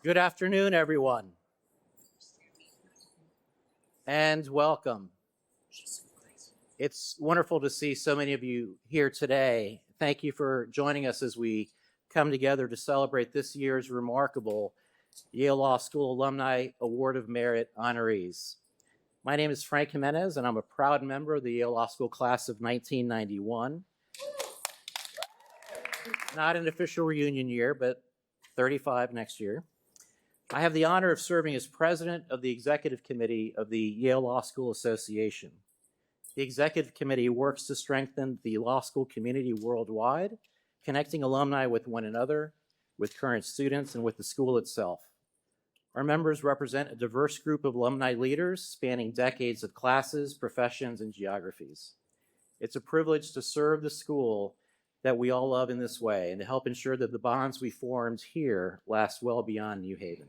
Good afternoon, everyone, and welcome. It's wonderful to see so many of you here today. Thank you for joining us as we come together to celebrate this year's remarkable Yale Law School Alumni Award of Merit honorees. My name is Frank Jimenez, and I'm a proud member of the Yale Law School class of 1991. Not an official reunion year, but 35 next year. I have the honor of serving as president of the executive committee of the Yale Law School Association. The executive committee works to strengthen the law school community worldwide, connecting alumni with one another, with current students, and with the school itself. Our members represent a diverse group of alumni leaders spanning decades of classes, professions, and geographies. It's a privilege to serve the school that we all love in this way and to help ensure that the bonds we formed here last well beyond New Haven.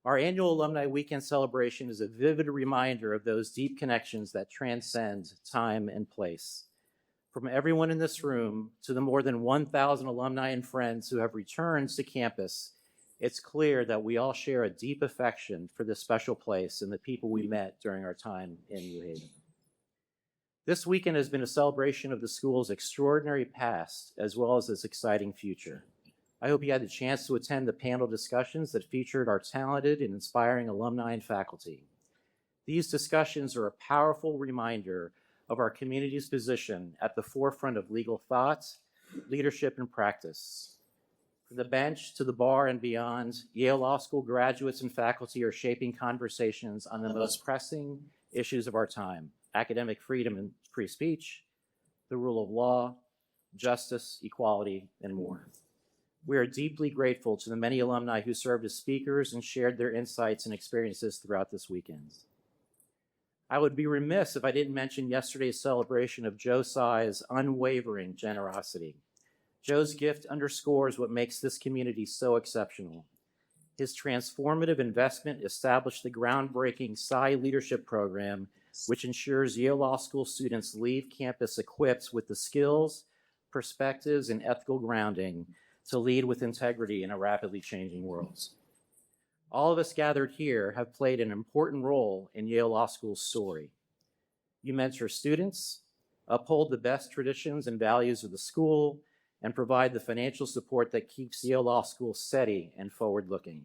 Our annual Alumni Weekend celebration is a vivid reminder of those deep connections that transcend time and place. From everyone in this room to the more than 1,000 alumni and friends who have returned to campus, it's clear that we all share a deep affection for this special place and the people we met during our time in New Haven. This weekend has been a celebration of the school's extraordinary past as well as its exciting future. I hope you had the chance to attend the panel discussions that featured our talented and inspiring alumni and faculty. These discussions are a powerful reminder of our community's position at the forefront of legal thought, leadership, and practice. From the bench to the bar and beyond, Yale Law School graduates and faculty are shaping conversations on the most pressing issues of our time: academic freedom and free speech, the rule of law, justice, equality, and more. We are deeply grateful to the many alumni who served as speakers and shared their insights and experiences throughout this weekend. I would be remiss if I didn't mention yesterday's celebration of Joe Tsai's unwavering generosity. Joe's gift underscores what makes this community so exceptional. His transformative investment established the groundbreaking Tsai Leadership Program, which ensures Yale Law School students leave campus equipped with the skills, perspectives, and ethical grounding to lead with integrity in a rapidly changing world. All of us gathered here have played an important role in Yale Law School's story. You mentor students, uphold the best traditions and values of the school, and provide the financial support that keeps Yale Law School steady and forward-looking.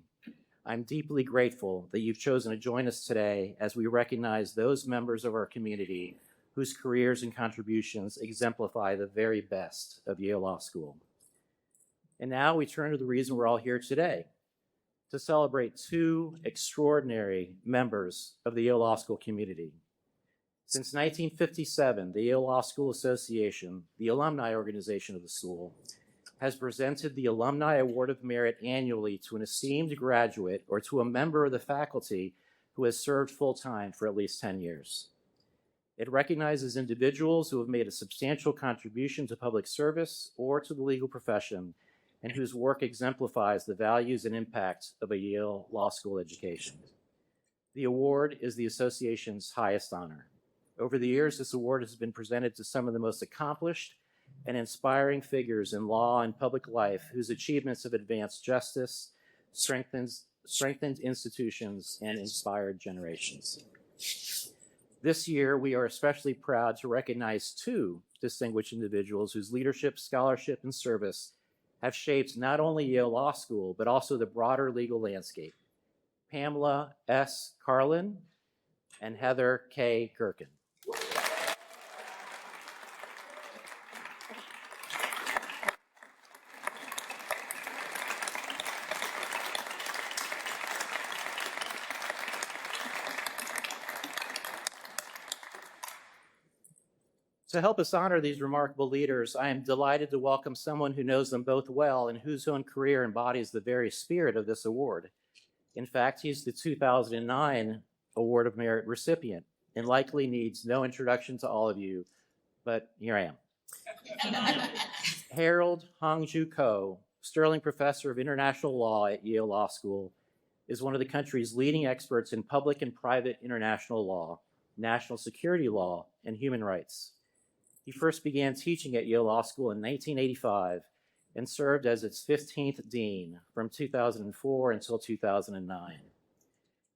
I'm deeply grateful that you've chosen to join us today as we recognize those members of our community whose careers and contributions exemplify the very best of Yale Law School. And now we turn to the reason we're all here today, to celebrate two extraordinary members of the Yale Law School community. Since 1957, the Yale Law School Association, the alumni organization of the school, has presented the Alumni Award of Merit annually to an esteemed graduate or to a member of the faculty who has served full-time for at least 10 years. It recognizes individuals who have made a substantial contribution to public service or to the legal profession and whose work exemplifies the values and impact of a Yale Law School education. The award is the association's highest honor. Over the years, this award has been presented to some of the most accomplished and inspiring figures in law and public life whose achievements have advanced justice, strengthened institutions, and inspired generations. This year, we are especially proud to recognize two distinguished individuals whose leadership, scholarship, and service have shaped not only Yale Law School, but also the broader legal landscape: Pamela S. Karlan and Heather K. Gerken. To help us honor these remarkable leaders, I am delighted to welcome someone who knows them both well and whose own career embodies the very spirit of this award. In fact, he's the 2009 Award of Merit recipient and likely needs no introduction to all of you, but here I am. Harold Hongju Koh, Sterling Professor of International Law at Yale Law School, is one of the country's leading experts in public and private international law, national security law, and human rights. He first began teaching at Yale Law School in 1985 and served as its 15th dean from 2004 until 2009.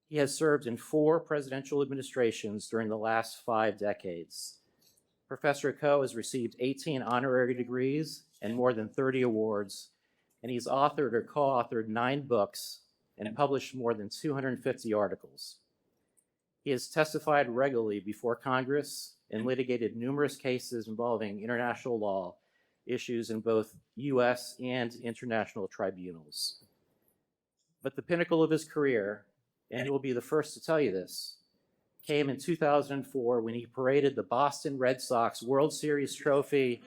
He has served in 4 presidential administrations during the last 5 decades. Professor Koh has received 18 honorary degrees and more than 30 awards, and he's authored or co-authored 9 books and published more than 250 articles. He has testified regularly before Congress and litigated numerous cases involving international law issues in both U.S. and international tribunals. But the pinnacle of his career, and he will be the first to tell you this, came in 2004 when he paraded the Boston Red Sox World Series trophy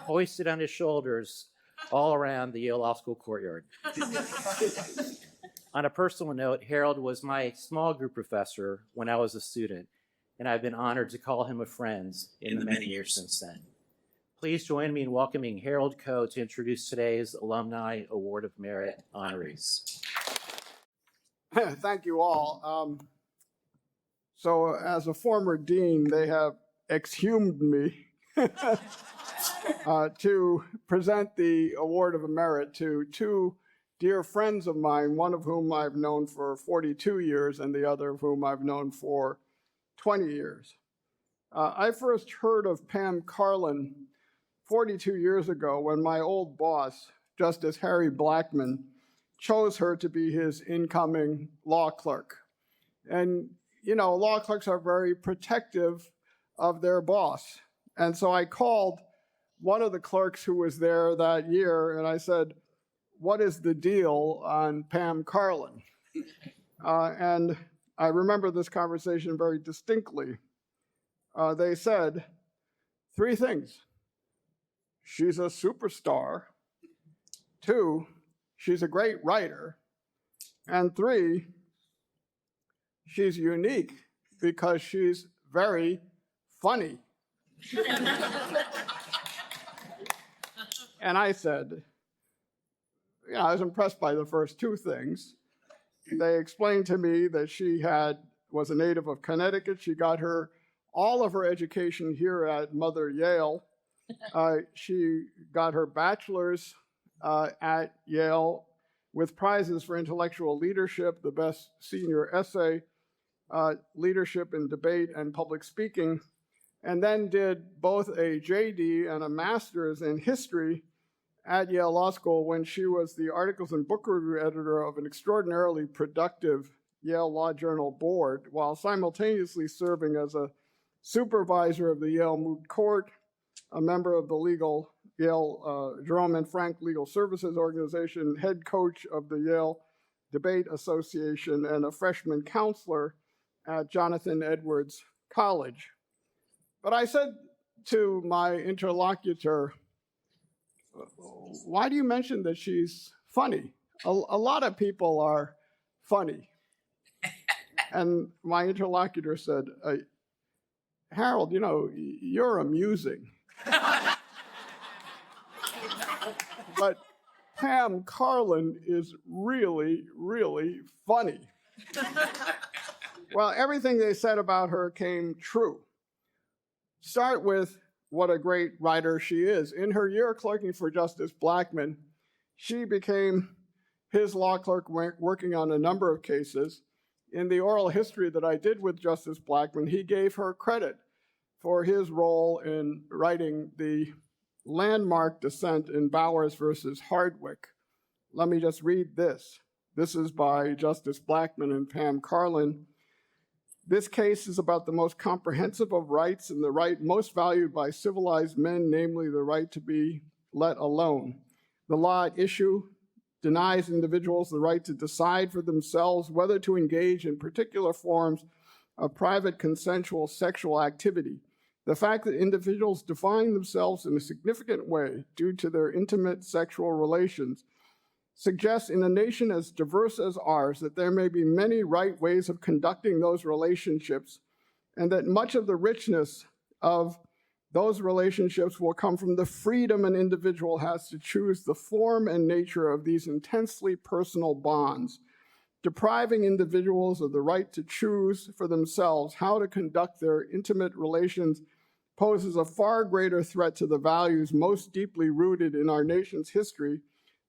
hoisted on his shoulders all around the Yale Law School courtyard. On a personal note, Harold was my small group professor when I was a student, and I've been honored to call him a friend in the many years since then. Please join me in welcoming Harold Koh to introduce today's Alumni Award of Merit honorees. Thank you all. So as a former dean, they have exhumed me to present the Award of Merit to 2 dear friends of mine, one of whom I've known for 42 years and the other of whom I've known for 20 years. I first heard of Pam Karlan 42 years ago when my old boss, Justice Harry Blackmun, chose her to be his incoming law clerk. And, you know, law clerks are very protective of their boss. And so I called one of the clerks who was there that year, and I said, "What is the deal on Pam Karlan?" And I remember this conversation very distinctly. They said 3 things. She's a superstar. 2, she's a great writer. And 3, she's unique because she's very funny. And I said, I was impressed by the first 2 things. They explained to me that she was a native of Connecticut. She got all of her education here at Mother Yale. She got her bachelor's at Yale with prizes for intellectual leadership, the best senior essay, leadership in debate and public speaking, and then did both a JD and a master's in history at Yale Law School when she was the articles and book review editor of an extraordinarily productive Yale Law Journal board, while simultaneously serving as a supervisor of the Yale Moot Court, a member of the Yale Jerome and Frank Legal Services Organization, head coach of the Yale Debate Association, and a freshman counselor at Jonathan Edwards College. But I said to my interlocutor, "Why do you mention that she's funny? A lot of people are funny." And my interlocutor said, "Harold, you're amusing. But Pam Karlan is really, really funny." Well, everything they said about her came true. Start with what a great writer she is. In her year clerking for Justice Blackmun, she became his law clerk working on a number of cases. In the oral history that I did with Justice Blackmun, he gave her credit for his role in writing the landmark dissent in Bowers versus Hardwick. Let me just read this. This is by Justice Blackmun and Pam Karlan. "This case is about the most comprehensive of rights and the right most valued by civilized men, namely the right to be let alone. The law at issue denies individuals the right to decide for themselves whether to engage in particular forms of private consensual sexual activity. The fact that individuals define themselves in a significant way due to their intimate sexual relations suggests in a nation as diverse as ours that there may be many right ways of conducting those relationships, and that much of the richness of those relationships will come from the freedom an individual has to choose the form and nature of these intensely personal bonds. Depriving individuals of the right to choose for themselves how to conduct their intimate relations poses a far greater threat to the values most deeply rooted in our nation's history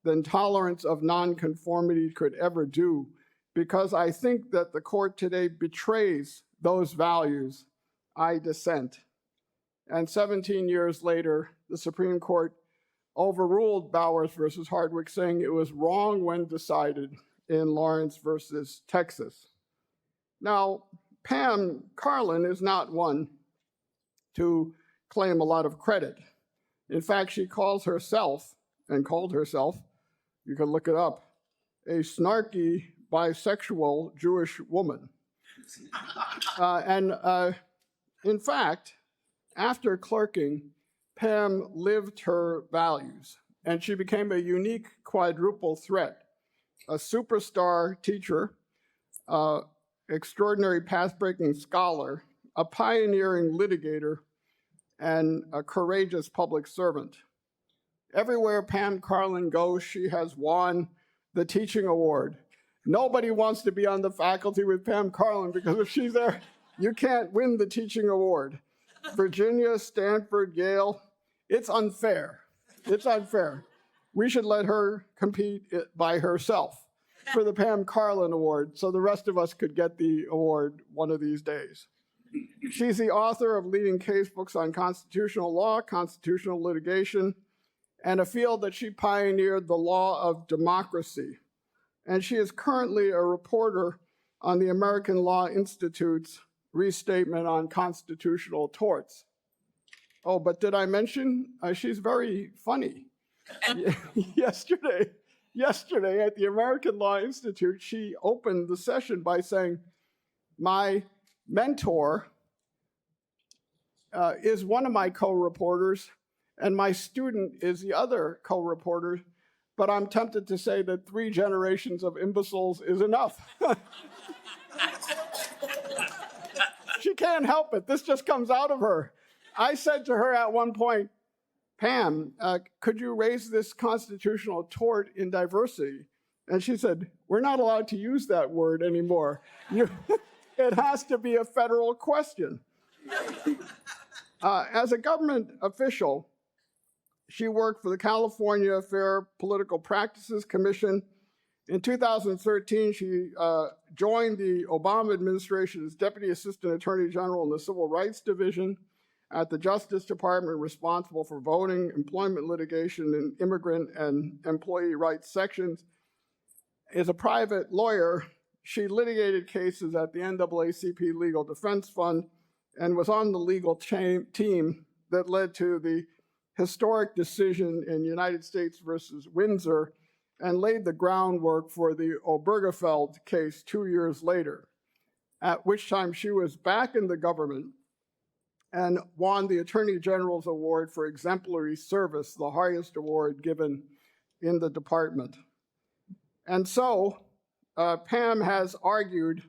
than tolerance of nonconformity could ever do, because I think that the court today betrays those values. I dissent. And 17 years later, the Supreme Court overruled Bowers versus Hardwick, saying it was wrong when decided in Lawrence versus Texas. Now, Pam Karlan is not one to claim a lot of credit. In fact, she calls herself, and called herself, you can look it up, a snarky bisexual Jewish woman. In fact, after clerking, Pam lived her values, and she became a unique quadruple threat: a superstar teacher, extraordinary path-breaking scholar, a pioneering litigator, and a courageous public servant. Everywhere Pam Karlan goes, she has won the teaching award. Nobody wants to be on the faculty with Pam Karlan, because if she's there, you can't win the teaching award. Virginia, Stanford, Yale, it's unfair. It's unfair. We should let her compete by herself for the Pam Karlan Award so the rest of us could get the award one of these days. She's the author of leading case books on constitutional law, constitutional litigation, and a field that she pioneered, the law of democracy. And she is currently a reporter on the American Law Institute's restatement on constitutional torts. Oh, but did I mention she's very funny? Yesterday at the American Law Institute, she opened the session by saying, my mentor is one of my co-reporters, and my student is the other co-reporter, but I'm tempted to say that 3 generations of imbeciles is enough. She can't help it. This just comes out of her. I said to her at one point, Pam, could you raise this constitutional tort in diversity? And she said, we're not allowed to use that word anymore. It has to be a federal question. As a government official, she worked for the California Fair Political Practices Commission. In 2013, she joined the Obama administration as Deputy Assistant Attorney General in the Civil Rights Division at the Justice Department, responsible for voting, employment litigation, and immigrant and employee rights sections. As a private lawyer, she litigated cases at the NAACP Legal Defense Fund and was on the legal team that led to the historic decision in United States versus Windsor and laid the groundwork for the Obergefell case 2 years later, at which time she was back in the government and won the Attorney General's Award for Exemplary Service, the highest award given in the department. And so Pam has argued,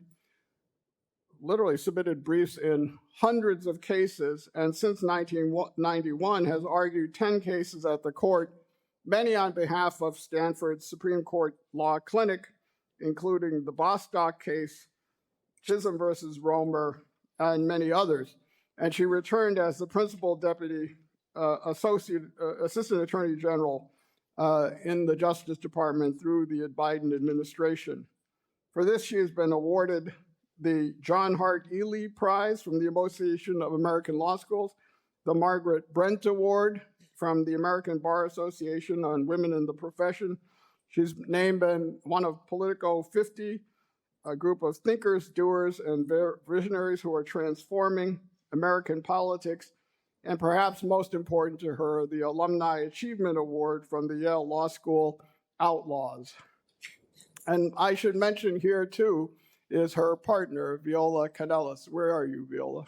literally submitted briefs in hundreds of cases, and since 1991 has argued 10 cases at the court, many on behalf of Stanford's Supreme Court Law Clinic, including the Bostock case, Chisholm versus Romer, and many others. And she returned as the principal deputy assistant attorney general in the Justice Department through the Biden administration. For this, she has been awarded the John Hart Ely Prize from the Association of American Law Schools, the Margaret Brent Award from the American Bar Association on Women in the Profession. She's named in one of Politico 50, a group of thinkers, doers, and visionaries who are transforming American politics, and perhaps most important to her, the Alumni Achievement Award from the Yale Law School Outlaws. And I should mention here, too, is her partner, Viola Canellis. Where are you, Viola?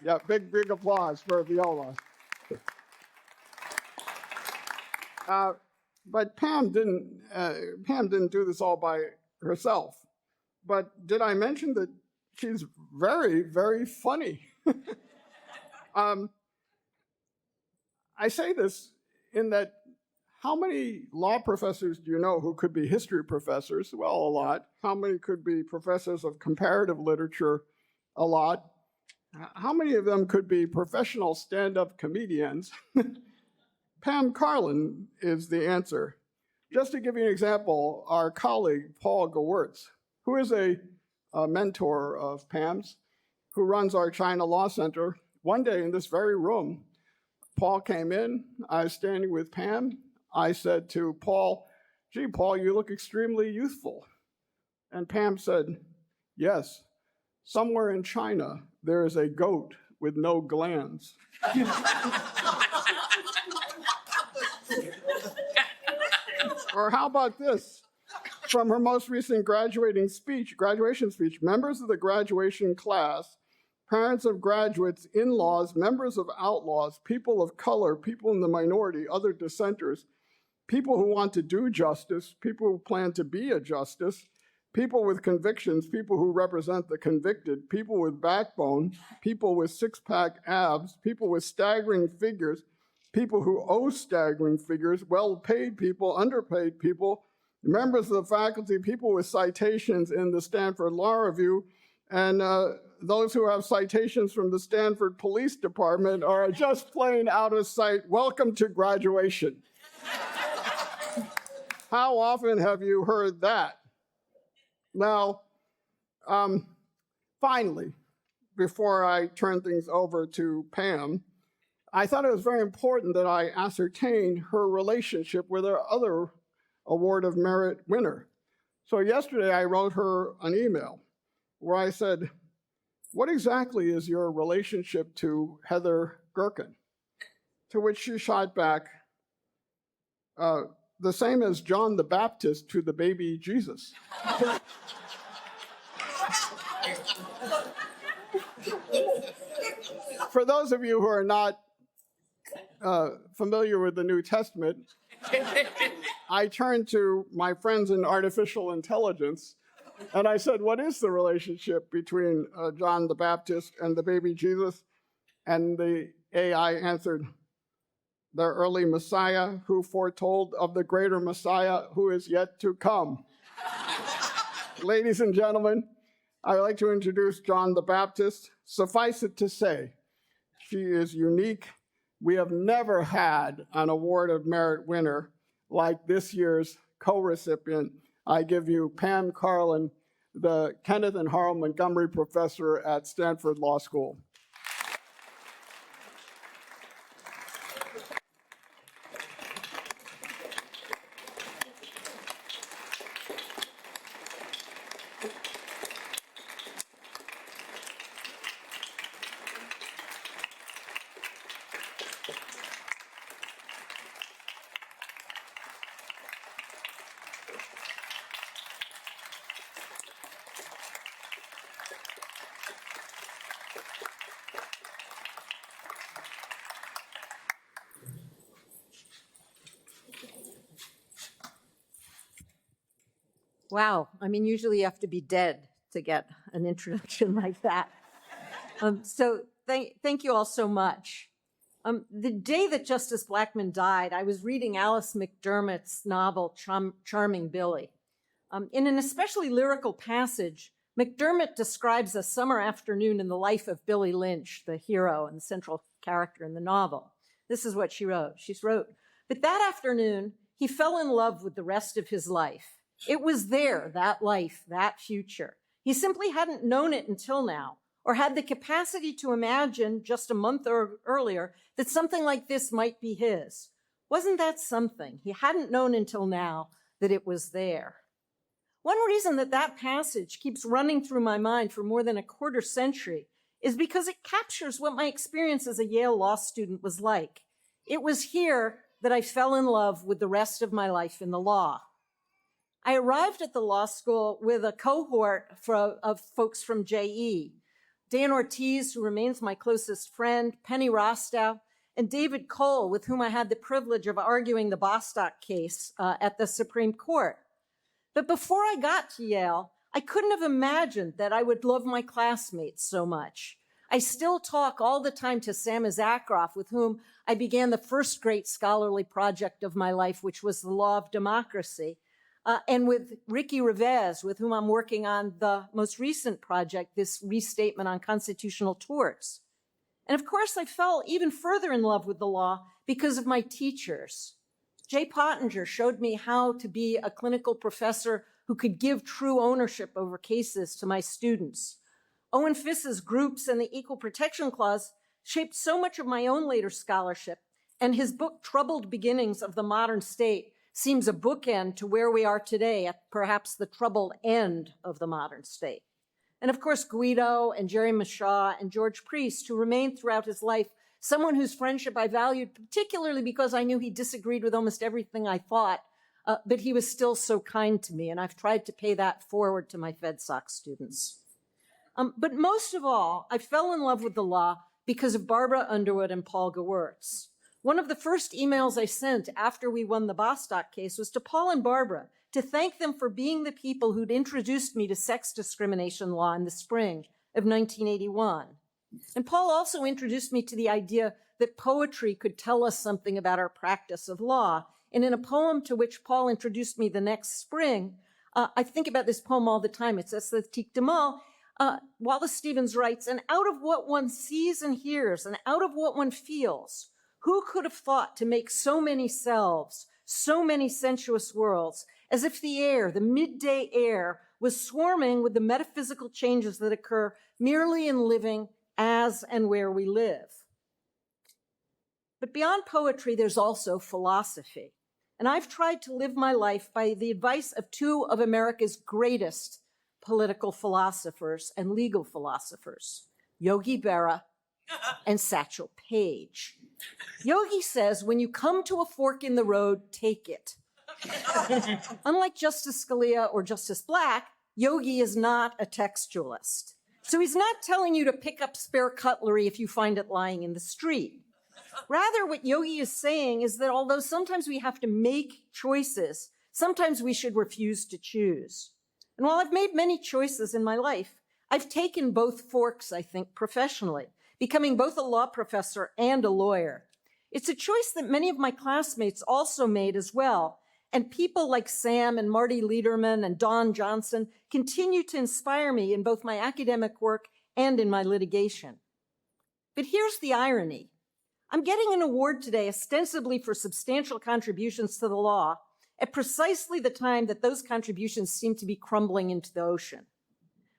Yeah, big applause for Viola. But Pam didn't do this all by herself. But did I mention that she's very, very funny? I say this in that, how many law professors do you know who could be history professors? Well, a lot. How many could be professors of comparative literature? A lot. How many of them could be professional stand-up comedians? Pam Karlan is the answer. Just to give you an example, our colleague, Paul Gewirtz, who is a mentor of Pam's, who runs our China Law Center, one day in this very room, Paul came in, I was standing with Pam. I said to Paul, "Gee, Paul, you look extremely youthful." And Pam said, "Yes, somewhere in China, there is a goat with no glands." Or how about this? From her most recent graduation speech, members of the graduation class, parents of graduates, in-laws, members of outlaws, people of color, people in the minority, other dissenters, people who want to do justice, people who plan to be a justice, people with convictions, people who represent the convicted, people with backbone, people with six-pack abs, people with staggering figures, people who owe staggering figures, well-paid people, underpaid people, members of the faculty, people with citations in the Stanford Law Review, and those who have citations from the Stanford Police Department are just plain out of sight. Welcome to graduation. How often have you heard that? Now, finally, before I turn things over to Pam, I thought it was very important that I ascertain her relationship with our other Award of Merit winner. So yesterday I wrote her an email where I said, "What exactly is your relationship to Heather Gerken?" To which she shot back, "The same as John the Baptist to the baby Jesus." For those of you who are not familiar with the New Testament, I turned to my friends in artificial intelligence and I said, "What is the relationship between John the Baptist and the baby Jesus?" And the AI answered, "The early Messiah who foretold of the greater Messiah who is yet to come." Ladies and gentlemen, I'd like to introduce John the Baptist. Suffice it to say, she is unique. We have never had an Award of Merit winner like this year's co-recipient. I give you Pam Karlan, the Kenneth and Harle Montgomery professor at Stanford Law School. Wow. I mean, usually you have to be dead to get an introduction like that. So thank you all so much. The day that Justice Blackmun died, I was reading Alice McDermott's novel, Charming Billy. In an especially lyrical passage, McDermott describes a summer afternoon in the life of Billy Lynch, the hero and the central character in the novel. This is what she wrote. She wrote, "But that afternoon, he fell in love with the rest of his life. It was there, that life, that future. He simply hadn't known it until now, or had the capacity to imagine just a month earlier that something like this might be his. Wasn't that something? He hadn't known until now that it was there." One reason that passage keeps running through my mind for more than a quarter century is because it captures what my experience as a Yale Law student was like. It was here that I fell in love with the rest of my life in the law. I arrived at the law school with a cohort of folks from JE, Dan Ortiz, who remains my closest friend, Penny Rostow, and David Cole, with whom I had the privilege of arguing the Bostock case at the Supreme Court. But before I got to Yale, I couldn't have imagined that I would love my classmates so much. I still talk all the time to Sam Issacharoff, with whom I began the first great scholarly project of my life, which was the law of democracy. and with Ricky Revesz, with whom I'm working on the most recent project, this restatement on constitutional torts. And of course, I fell even further in love with the law because of my teachers. Jay Pottinger showed me how to be a clinical professor who could give true ownership over cases to my students. Owen Fiss's groups and the Equal Protection Clause shaped so much of my own later scholarship, and his book, Troubled Beginnings of the Modern State, seems a bookend to where we are today at perhaps the troubled end of the modern state. And of course, Guido and Jerry Mashaw and George Priest, who remained throughout his life, someone whose friendship I valued, particularly because I knew he disagreed with almost everything I thought, but he was still so kind to me, and I've tried to pay that forward to my FedSoc students. But most of all, I fell in love with the law because of Barbara Underwood and Paul Gewirtz. One of the first emails I sent after we won the Bostock case was to Paul and Barbara to thank them for being the people who'd introduced me to sex discrimination law in the spring of 1981. And Paul also introduced me to the idea that poetry could tell us something about our practice of law. And in a poem to which Paul introduced me the next spring, I think about this poem all the time. It's Esthétique de Mal. Wallace Stevens writes, "And out of what one sees and hears, and out of what one feels, who could have thought to make so many selves, so many sensuous worlds, as if the air, the midday air, was swarming with the metaphysical changes that occur merely in living as and where we live." But beyond poetry, there's also philosophy. And I've tried to live my life by the advice of two of America's greatest political philosophers and legal philosophers, Yogi Berra and Satchel Paige. Yogi says, when you come to a fork in the road, take it. Unlike Justice Scalia or Justice Black, Yogi is not a textualist. So he's not telling you to pick up spare cutlery if you find it lying in the street. Rather, what Yogi is saying is that although sometimes we have to make choices, sometimes we should refuse to choose. And while I've made many choices in my life, I've taken both forks, I think, professionally, becoming both a law professor and a lawyer. It's a choice that many of my classmates also made as well, and people like Sam and Marty Lederman and Dawn Johnson continue to inspire me in both my academic work and in my litigation. But here's the irony. I'm getting an award today ostensibly for substantial contributions to the law at precisely the time that those contributions seem to be crumbling into the ocean.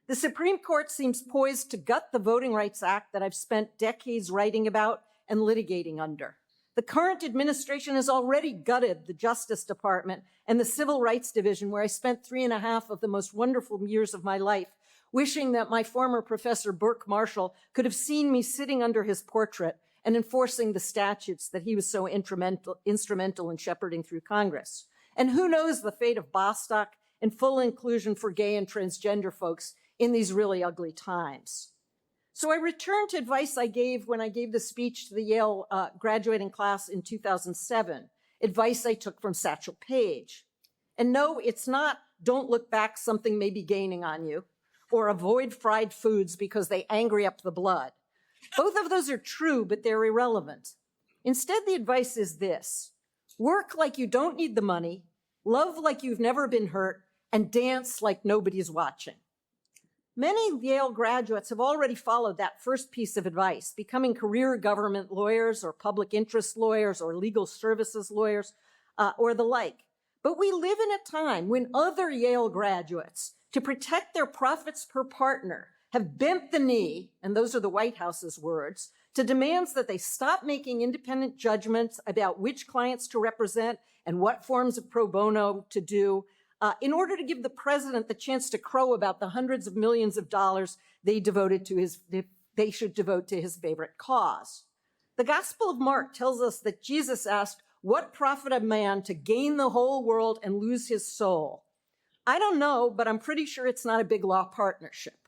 The Supreme Court seems poised to gut the Voting Rights Act that I've spent decades writing about and litigating under. The current administration has already gutted the Justice Department and the Civil Rights Division, where I spent 3.5 of the most wonderful years of my life, wishing that my former professor, Burke Marshall, could have seen me sitting under his portrait and enforcing the statutes that he was so instrumental in shepherding through Congress. And who knows the fate of Bostock and full inclusion for gay and transgender folks in these really ugly times. So I returned to advice I gave when I gave the speech to the Yale graduating class in 2007, advice I took from Satchel Paige. And no, it's not don't look back, something may be gaining on you, or avoid fried foods because they angry up the blood. Both of those are true, but they're irrelevant. Instead, the advice is this: work like you don't need the money, love like you've never been hurt, and dance like nobody's watching. Many Yale graduates have already followed that first piece of advice, becoming career government lawyers or public interest lawyers or legal services lawyers or the like. But we live in a time when other Yale graduates, to protect their profits per partner, have bent the knee, and those are the White House's words, to demands that they stop making independent judgments about which clients to represent and what forms of pro bono to do, in order to give the president the chance to crow about the hundreds of millions of dollars they should devote to his favorite cause. The Gospel of Mark tells us that Jesus asked, "What profit a man to gain the whole world and lose his soul?" I don't know, but I'm pretty sure it's not a big law partnership.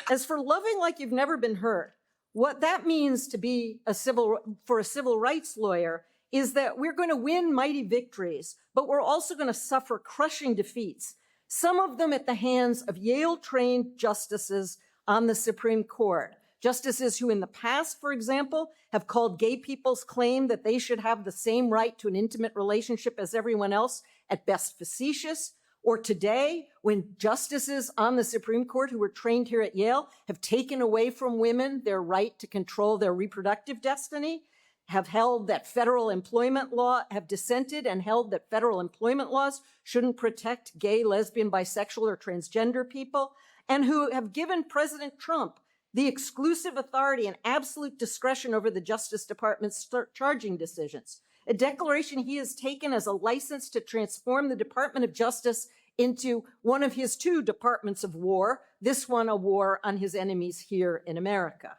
As for loving like you've never been hurt, what that means to be for a civil rights lawyer is that we're going to win mighty victories, but we're also going to suffer crushing defeats, some of them at the hands of Yale-trained justices on the Supreme Court, Justices who in the past, for example, have called gay people's claim that they should have the same right to an intimate relationship as everyone else at best facetious, or today, when justices on the Supreme Court who were trained here at Yale have taken away from women their right to control their reproductive destiny, have held that federal employment law, have dissented and held that federal employment laws shouldn't protect gay, lesbian, bisexual, or transgender people, and who have given President Trump the exclusive authority and absolute discretion over the Justice Department's charging decisions. A declaration he has taken as a license to transform the Department of Justice into one of his two departments of war, this one a war on his enemies here in America.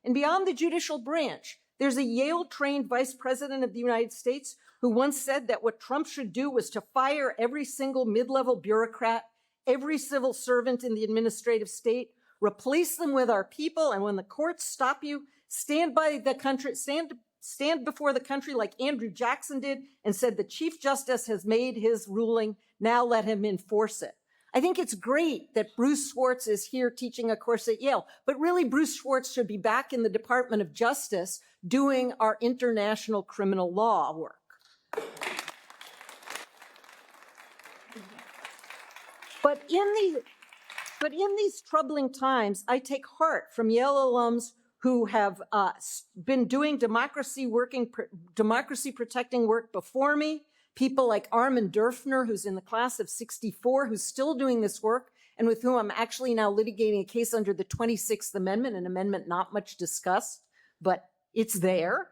And beyond the judicial branch, there's a Yale-trained vice president of the United States who once said that what Trump should do was to fire every single mid-level bureaucrat, every civil servant in the administrative state, replace them with our people, and when the courts stop you, stand before the country like Andrew Jackson did and said the Chief Justice has made his ruling, now let him enforce it. I think it's great that Bruce Schwartz is here teaching a course at Yale, but really Bruce Schwartz should be back in the Department of Justice doing our international criminal law work. But in these troubling times, I take heart from Yale alums who have been doing democracy protecting work before me. People like Armin Dörfner, who's in the class of 64, who's still doing this work, and with whom I'm actually now litigating a case under the 26th Amendment, an amendment not much discussed, but it's there.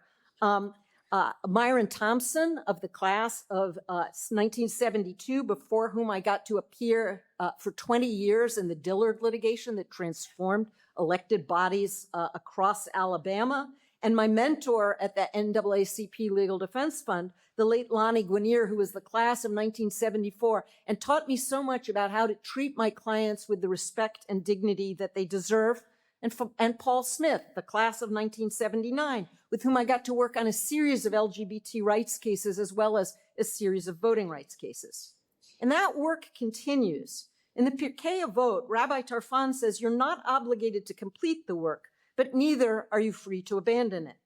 Myron Thompson of the class of 1972, before whom I got to appear for 20 years in the Dillard litigation that transformed elected bodies across Alabama, and my mentor at the NAACP Legal Defense Fund, the late Lonnie Guinier, who was the class of 1974, and taught me so much about how to treat my clients with the respect and dignity that they deserve, and Paul Smith, the class of 1979, with whom I got to work on a series of LGBT rights cases as well as a series of voting rights cases. And that work continues. In the Pirkei Avot, Rabbi Tarfon says you're not obligated to complete the work, but neither are you free to abandon it.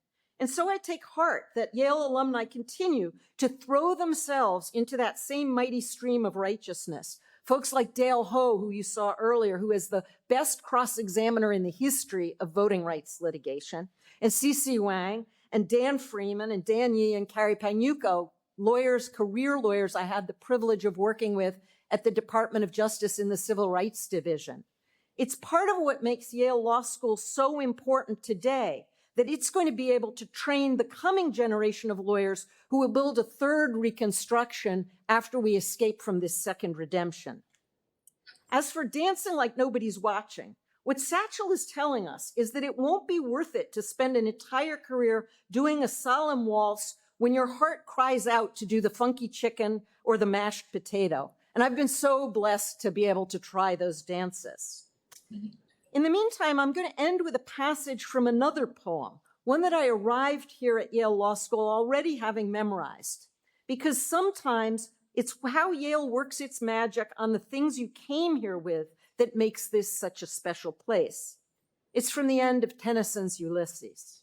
And so I take heart that Yale alumni continue to throw themselves into that same mighty stream of righteousness. Folks like Dale Ho, who you saw earlier, who is the best cross-examiner in the history of voting rights litigation, and C.C. Wang, and Dan Freeman, and Dan Yee, and Carrie Panucco, lawyers, career lawyers I had the privilege of working with at the Department of Justice in the Civil Rights Division. It's part of what makes Yale Law School so important today, that it's going to be able to train the coming generation of lawyers who will build a third reconstruction after we escape from this second redemption. As for dancing like nobody's watching, what Satchel is telling us is that it won't be worth it to spend an entire career doing a solemn waltz when your heart cries out to do the funky chicken or the mashed potato. And I've been so blessed to be able to try those dances. In the meantime, I'm going to end with a passage from another poem, one that I arrived here at Yale Law School already having memorized, because sometimes it's how Yale works its magic on the things you came here with that makes this such a special place. It's from the end of Tennyson's Ulysses.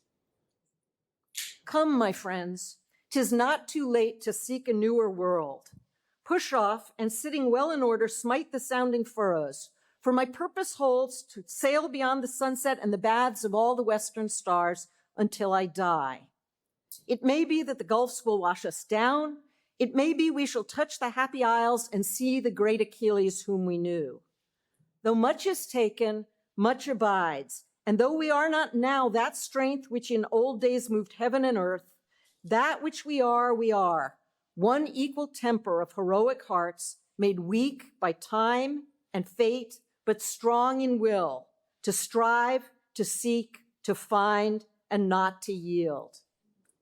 Come, my friends, 'tis not too late to seek a newer world. Push off, and sitting well in order, smite the sounding furrows. For my purpose holds to sail beyond the sunset and the baths of all the western stars until I die. It may be that the gulfs will wash us down. It may be we shall touch the happy isles and see the great Achilles whom we knew. Though much is taken, much abides. And though we are not now that strength which in old days moved heaven and earth, that which we are, one equal temper of heroic hearts, made weak by time and fate, but strong in will, to strive, to seek, to find, and not to yield.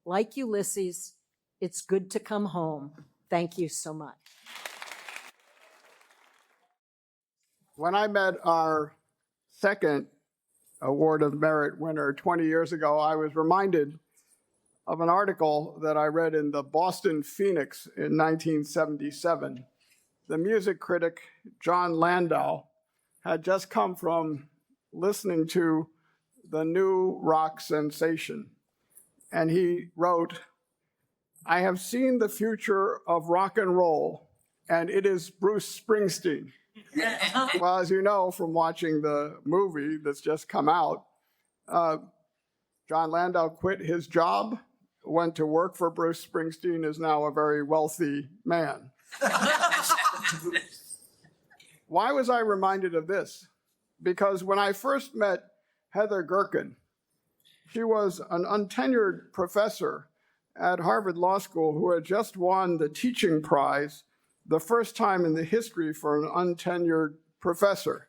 Like Ulysses, it's good to come home. Thank you so much. When I met our second Award of Merit winner 20 years ago, I was reminded of an article that I read in the Boston Phoenix in 1977. The music critic, John Landau, had just come from listening to the new rock sensation. And he wrote, "I have seen the future of rock and roll, and it is Bruce Springsteen." Well, as you know from watching the movie that's just come out, John Landau quit his job, went to work for Bruce Springsteen, is now a very wealthy man. Why was I reminded of this? Because when I first met Heather Gerken, she was an untenured professor at Harvard Law School who had just won the teaching prize, the first time in the history for an untenured professor.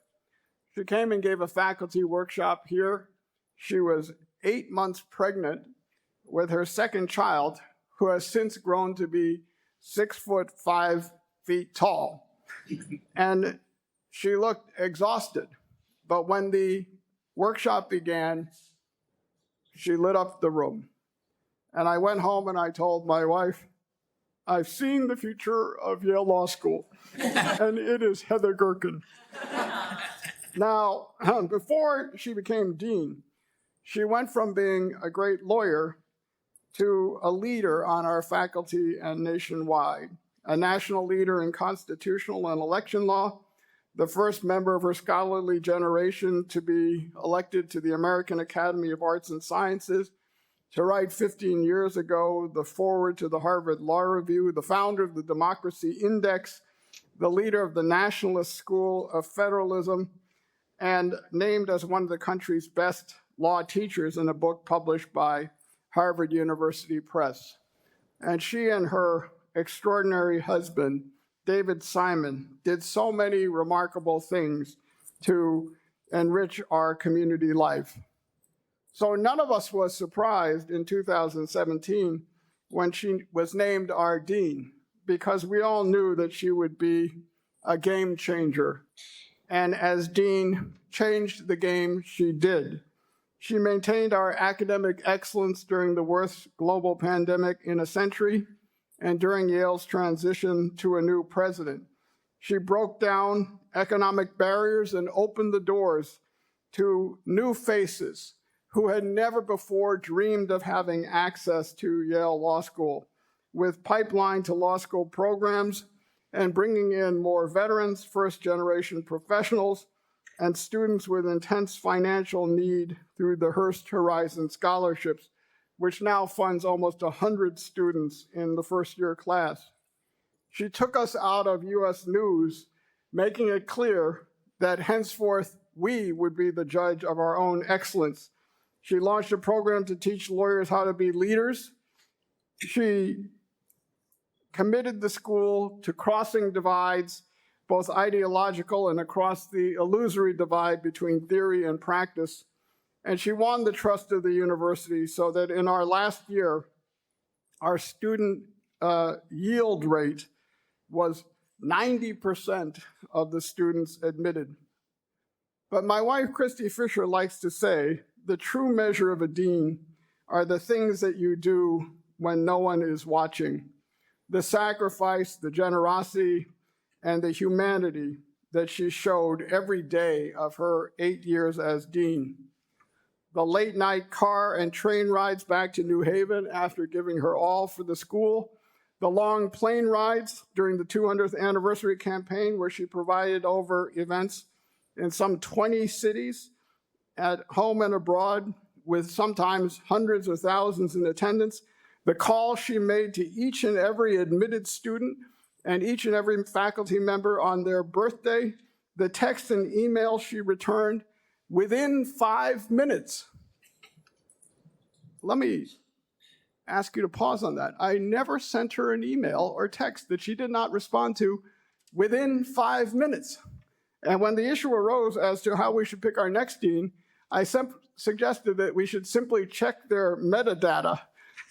She came and gave a faculty workshop here. She was 8 months pregnant with her second child, who has since grown to be 6'5" tall. And she looked exhausted. But when the workshop began, she lit up the room. And I went home and I told my wife, "I've seen the future of Yale Law School, and it is Heather Gerken." Now, before she became dean, she went from being a great lawyer to a leader on our faculty and nationwide, a national leader in constitutional and election law, the first member of her scholarly generation to be elected to the American Academy of Arts and Sciences, to write 15 years ago the foreword to the Harvard Law Review, the founder of the Democracy Index, the leader of the Nationalist School of Federalism, and named as one of the country's best law teachers in a book published by Harvard University Press. And she and her extraordinary husband, David Simon, did so many remarkable things to enrich our community life. So none of us was surprised in 2017 when she was named our dean, because we all knew that she would be a game changer. And as dean, changed the game she did. She maintained our academic excellence during the worst global pandemic in a century and during Yale's transition to a new president. She broke down economic barriers and opened the doors to new faces who had never before dreamed of having access to Yale Law School, with pipeline to law school programs and bringing in more veterans, first-generation professionals, and students with intense financial need through the Hearst Horizon scholarships, which now funds almost 100 students in the first-year class. She took us out of U.S. News, making it clear that henceforth we would be the judge of our own excellence. She launched a program to teach lawyers how to be leaders. She committed the school to crossing divides, both ideological and across the illusory divide between theory and practice. And she won the trust of the university so that in our last year, our student yield rate was 90% of the students admitted. But my wife, Christy Fisher, likes to say, the true measure of a dean are the things that you do when no one is watching. The sacrifice, the generosity, and the humanity that she showed every day of her 8 years as dean. The late night car and train rides back to New Haven after giving her all for the school, the long plane rides during the 200th anniversary campaign where she provided over events in some 20 cities at home and abroad with sometimes hundreds or thousands in attendance, the call she made to each and every admitted student and each and every faculty member on their birthday, the text and email she returned within 5 minutes. Let me ask you to pause on that. I never sent her an email or text that she did not respond to within 5 minutes. And when the issue arose as to how we should pick our next dean, I suggested that we should simply check their metadata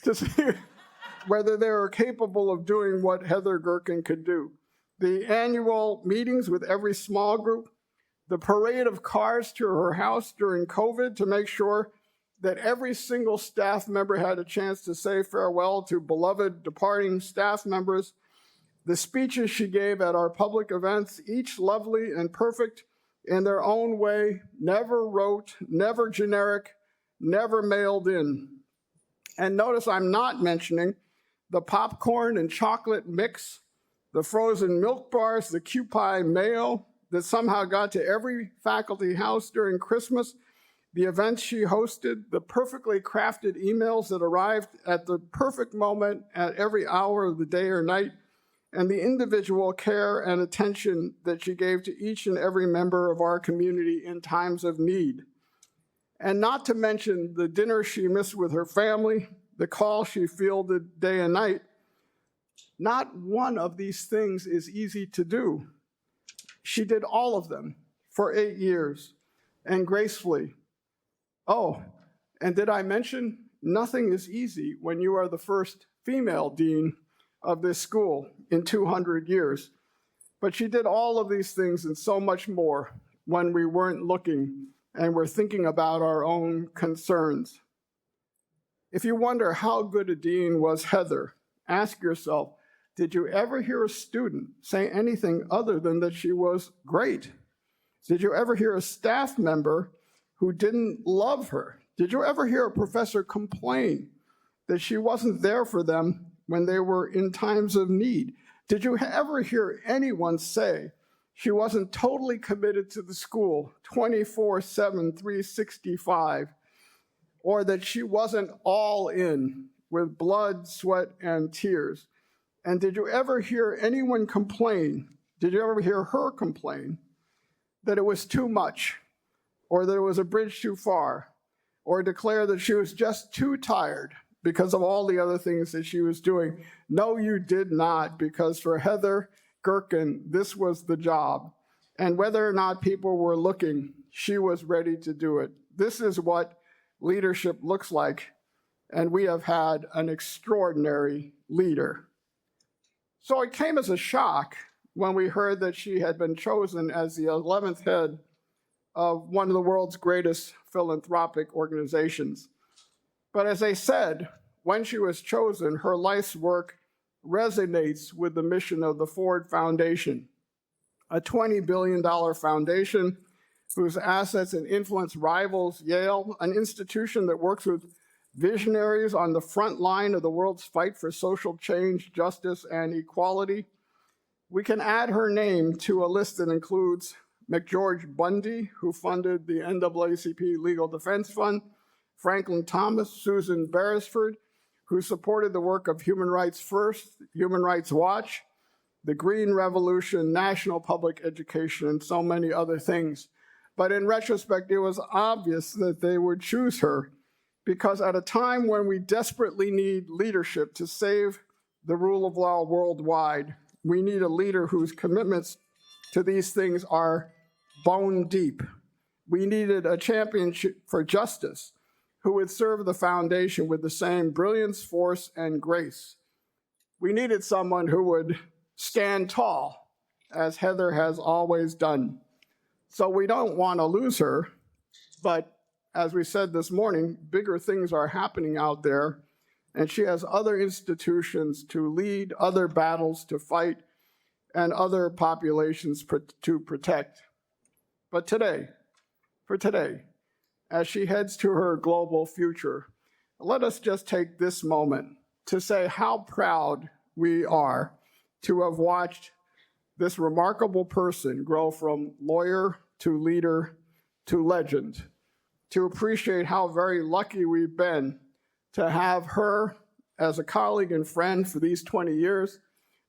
to see whether they were capable of doing what Heather Gerken could do. The annual meetings with every small group, the parade of cars to her house during COVID to make sure that every single staff member had a chance to say farewell to beloved departing staff members, the speeches she gave at our public events, each lovely and perfect in their own way, never rote, never generic, never mailed in. And notice I'm not mentioning the popcorn and chocolate mix, the frozen milk bars, the Kewpie mail that somehow got to every faculty house during Christmas, the events she hosted, the perfectly crafted emails that arrived at the perfect moment at every hour of the day or night, and the individual care and attention that she gave to each and every member of our community in times of need. And not to mention the dinner she missed with her family, the call she fielded day and night. Not one of these things is easy to do. She did all of them for 8 years and gracefully. Oh, and did I mention nothing is easy when you are the first female dean of this school in 200 years. But she did all of these things and so much more when we weren't looking and were thinking about our own concerns. If you wonder how good a dean was Heather, ask yourself, did you ever hear a student say anything other than that she was great? Did you ever hear a staff member who didn't love her? Did you ever hear a professor complain that she wasn't there for them when they were in times of need? Did you ever hear anyone say she wasn't totally committed to the school 24/7, 365, or that she wasn't all in with blood, sweat, and tears? And did you ever hear anyone complain? Did you ever hear her complain that it was too much, or that it was a bridge too far, or declare that she was just too tired because of all the other things that she was doing? No, you did not, because for Heather Gerken, this was the job. And whether or not people were looking, she was ready to do it. This is what leadership looks like, and we have had an extraordinary leader. So it came as a shock when we heard that she had been chosen as the 11th head of one of the world's greatest philanthropic organizations. But as I said, when she was chosen, her life's work resonates with the mission of the Ford Foundation, a $20 billion foundation whose assets and influence rivals Yale, an institution that works with visionaries on the front line of the world's fight for social change, justice, and equality. We can add her name to a list that includes McGeorge Bundy, who funded the NAACP Legal Defense Fund, Franklin Thomas, Susan Beresford, who supported the work of Human Rights First, Human Rights Watch, the Green Revolution, National Public Education, and so many other things. But in retrospect, it was obvious that they would choose her because at a time when we desperately need leadership to save the rule of law worldwide, we need a leader whose commitments to these things are bone deep. We needed a champion for justice who would serve the foundation with the same brilliance, force, and grace. We needed someone who would stand tall, as Heather has always done. So we don't want to lose her, but as we said this morning, bigger things are happening out there, and she has other institutions to lead, other battles to fight, and other populations to protect. But today, as she heads to her global future, let us just take this moment to say how proud we are to have watched this remarkable person grow from lawyer to leader to legend, to appreciate how very lucky we've been to have her as a colleague and friend for these 20 years,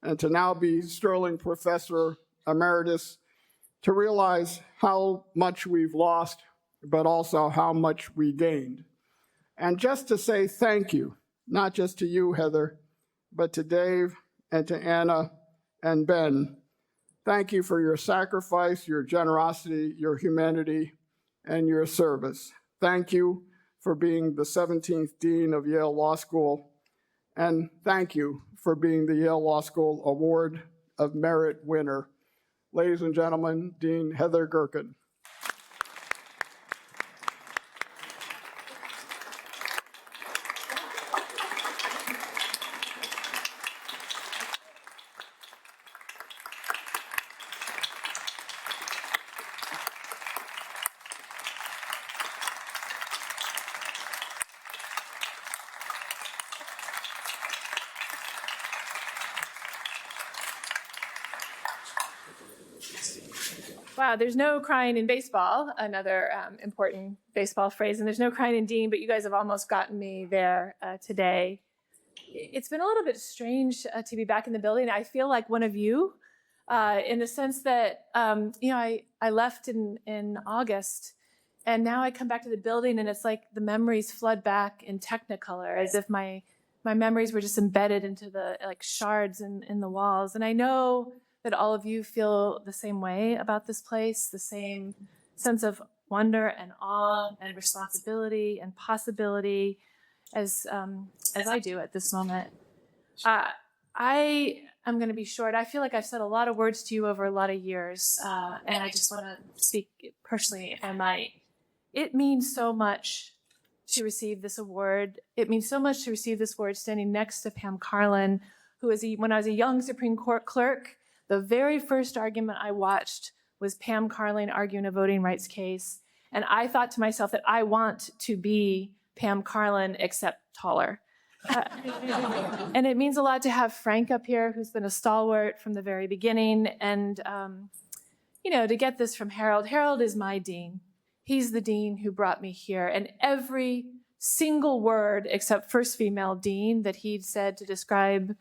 and to now be Sterling Professor Emeritus, to realize how much we've lost, but also how much we gained. And just to say thank you, not just to you, Heather, but to Dave and to Anna and Ben. Thank you for your sacrifice, your generosity, your humanity, and your service. Thank you for being the 17th Dean of Yale Law School, and thank you for being the Yale Law School Award of Merit winner. Ladies and gentlemen, Dean Heather Gerken. Wow, there's no crying in baseball, another important baseball phrase, and there's no crying in Dean, but you guys have almost gotten me there today. It's been a little bit strange to be back in the building. I feel like one of you in the sense that, I left in August, and now I come back to the building and it's like the memories flood back in Technicolor, as if my memories were just embedded into the like shards in the walls. And I know that all of you feel the same way about this place, the same sense of wonder and awe and responsibility and possibility as I do at this moment. I am going to be short. I feel like I've said a lot of words to you over a lot of years, and I just want to speak personally, if I might. It means so much to receive this award. It means so much to receive this award standing next to Pam Karlan, who is when I was a young Supreme Court clerk, the very first argument I watched was Pam Karlan arguing a voting rights case. And I thought to myself that I want to be Pam Karlan, except taller. And it means a lot to have Frank up here, who's been a stalwart from the very beginning. And, to get this from Harold. Harold is my dean. He's the dean who brought me here. And every single word, except first female dean, that he'd said to describe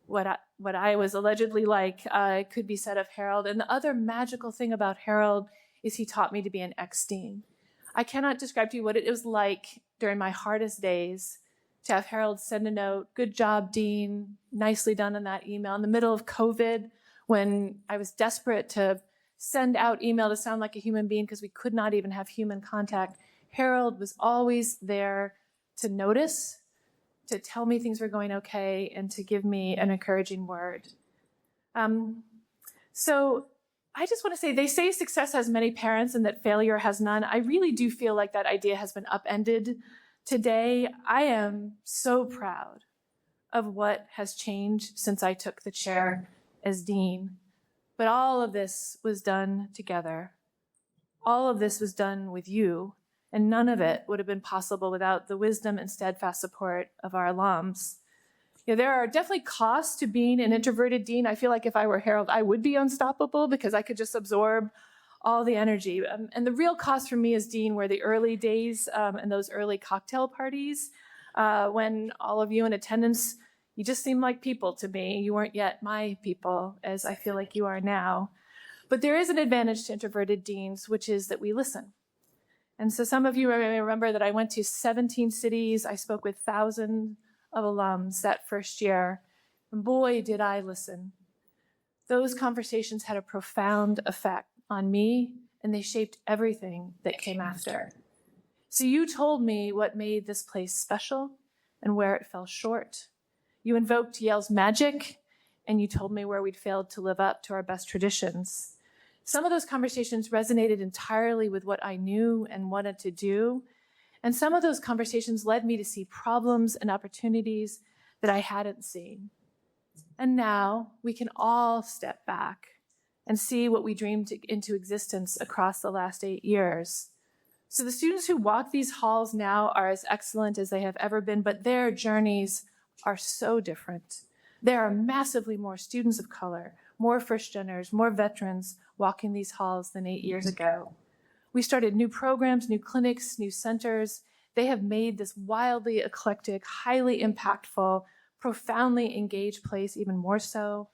what I was allegedly like could be said of Harold. And the other magical thing about Harold is he taught me to be an ex-dean. I cannot describe to you what it was like during my hardest days to have Harold send a note, "Good job, Dean, nicely done on that email," in the middle of COVID, when I was desperate to send out email to sound like a human being because we could not even have human contact. Harold was always there to notice, to tell me things were going okay, and to give me an encouraging word. So I just want to say, they say success has many parents and that failure has none. I really do feel like that idea has been upended today. I am so proud of what has changed since I took the chair as dean. But all of this was done together. All of this was done with you. And none of it would have been possible without the wisdom and steadfast support of our alums. There are definitely costs to being an introverted dean. I feel like if I were Harold, I would be unstoppable because I could just absorb all the energy. And the real cost for me as dean were the early days and those early cocktail parties when all of you in attendance, you just seemed like people to me. You weren't yet my people, as I feel like you are now. But there is an advantage to introverted deans, which is that we listen. And so some of you may remember that I went to 17 cities. I spoke with thousands of alums that first year. And boy, did I listen. Those conversations had a profound effect on me, and they shaped everything that came after. So you told me what made this place special and where it fell short. You invoked Yale's magic, and you told me where we'd failed to live up to our best traditions. Some of those conversations resonated entirely with what I knew and wanted to do. And some of those conversations led me to see problems and opportunities that I hadn't seen. And now we can all step back and see what we dreamed into existence across the last 8 years. So the students who walk these halls now are as excellent as they have ever been, but their journeys are so different. There are massively more students of color, more first-geners, more veterans walking these halls than 8 years ago. We started new programs, new clinics, new centers. They have made this wildly eclectic, highly impactful, profoundly engaged place even more so.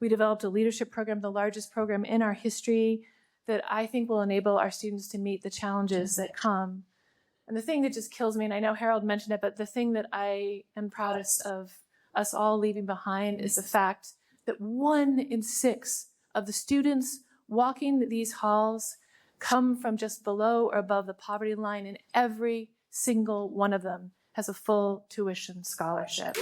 We developed a leadership program, the largest program in our history, that I think will enable our students to meet the challenges that come. And the thing that just kills me, and I know Harold mentioned it, but the thing that I am proudest of us all leaving behind is the fact that 1 in 6 of the students walking these halls come from just below or above the poverty line, and every single one of them has a full tuition scholarship.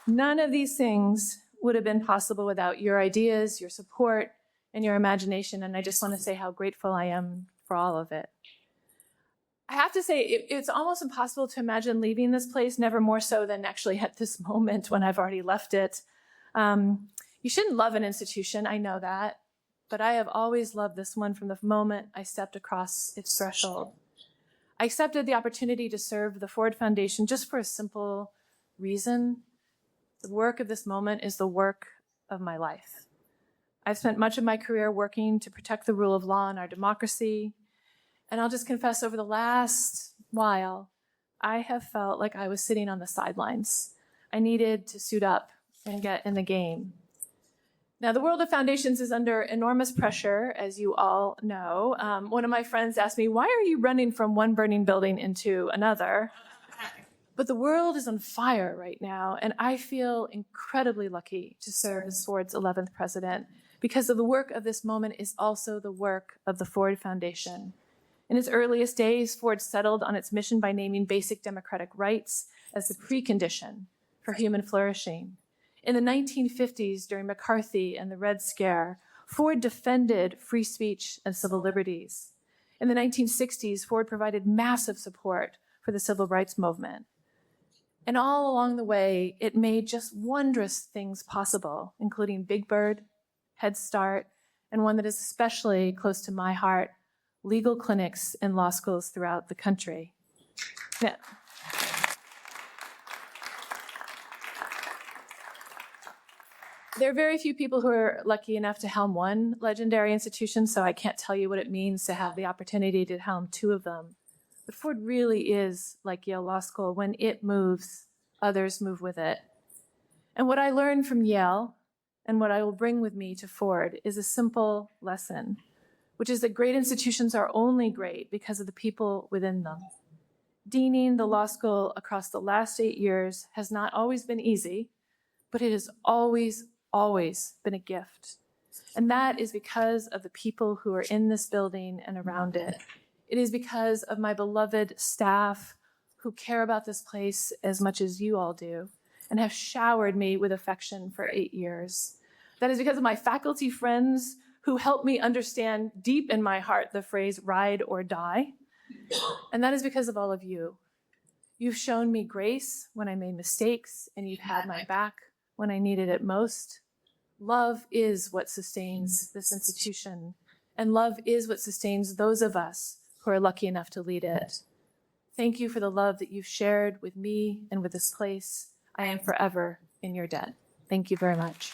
None of these things would have been possible without your ideas, your support, and your imagination, and I just want to say how grateful I am for all of it. I have to say, it's almost impossible to imagine leaving this place, never more so than actually at this moment when I've already left it. You shouldn't love an institution, I know that, but I have always loved this one from the moment I stepped across its threshold. I accepted the opportunity to serve the Ford Foundation just for a simple reason. The work of this moment is the work of my life. I've spent much of my career working to protect the rule of law in our democracy. And I'll just confess, over the last while, I have felt like I was sitting on the sidelines. I needed to suit up and get in the game. Now, the world of foundations is under enormous pressure, as you all know. One of my friends asked me, why are you running from one burning building into another? But the world is on fire right now, and I feel incredibly lucky to serve as Ford's 11th president, because of the work of this moment is also the work of the Ford Foundation. In its earliest days, Ford settled on its mission by naming basic democratic rights as the precondition for human flourishing. In the 1950s, during McCarthy and the Red Scare, Ford defended free speech and civil liberties. In the 1960s, Ford provided massive support for the civil rights movement. And all along the way, it made just wondrous things possible, including Big Bird, Head Start, and one that is especially close to my heart, legal clinics in law schools throughout the country. Now, there are very few people who are lucky enough to helm one legendary institution, so I can't tell you what it means to have the opportunity to helm two of them. But Ford really is like Yale Law School. When it moves, others move with it. And what I learned from Yale, and what I will bring with me to Ford, is a simple lesson, which is that great institutions are only great because of the people within them. Deaning the law school across the last 8 years has not always been easy, but it has always been a gift. And that is because of the people who are in this building and around it. It is because of my beloved staff who care about this place as much as you all do and have showered me with affection for 8 years. That is because of my faculty friends who helped me understand deep in my heart the phrase ride or die. And that is because of all of you. You've shown me grace when I made mistakes, and you've had my back when I needed it most. Love is what sustains this institution, and love is what sustains those of us who are lucky enough to lead it. Thank you for the love that you've shared with me and with this place. I am forever in your debt. Thank you very much.